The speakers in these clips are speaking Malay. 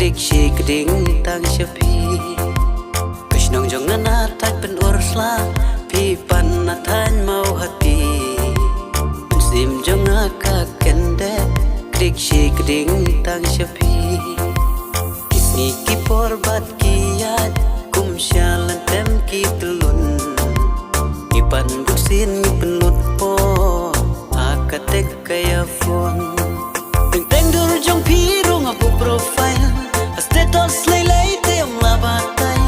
klik shi keding tang shapi Krishnong jong nana tak pen ursla pi pan natan mau hati Sim jong akak kende klik shi keding tang shapi Kisni ki porbat kiat kum syalan tem ki telun Ipan buksin ni penut po akatek kaya phone Teng dur jong pirung abu profile Status lay tem labatai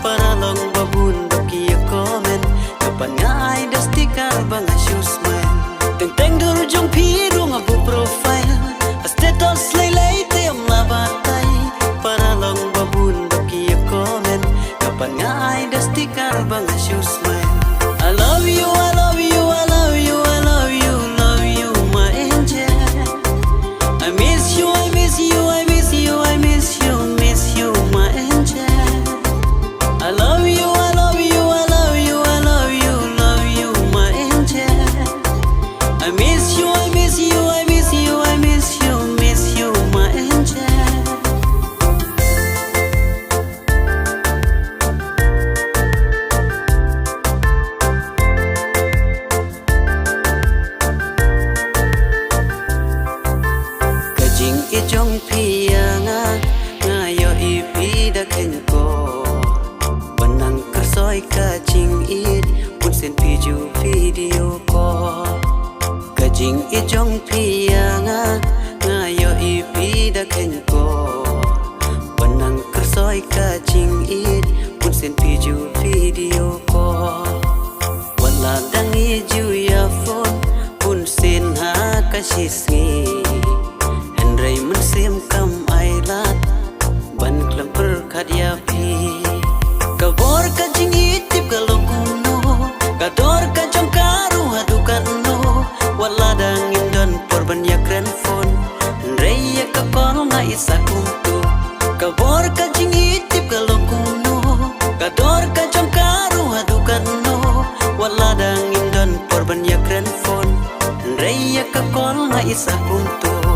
Para long babun baki ya komen Kapan ngai dastikar bang asyu smile Teng dur jong pirung abu profile Status lay tem labatai Para long babun baki ya komen Kapan ngai dastikar bang asyu smile I love you, I love you, I love you, I love you, love you, my angel I miss you, I miss you, I miss you, I miss you, miss you, my angel I love you, I love you, I love you, I love you, love you, my angel I miss you, I miss you, I miss you, I miss you, miss you, my angel Ijong piyanga ngayo ipi da kenko Banang kersoy kajing it punsen piju video ko Kajing ijong piyanga ngayo ipi da kenko Banang kersoy kajing it punsen piju video ko Wala dangi ju ya phone punsen ha kasisngi Ray mensim kam ailat ban klamper kadya pi Kabor ka jingitip kalau kuno Kador ka jongkaru hadukan no Wala dangin don porban ya kren phone Ray ya ka kol nga isa kunto Kabor ka jingitip kalau kuno Kador ka jongkaru hadukan no Wala dangin don porban ya kren phone Ray ya ka kol nga isa kunto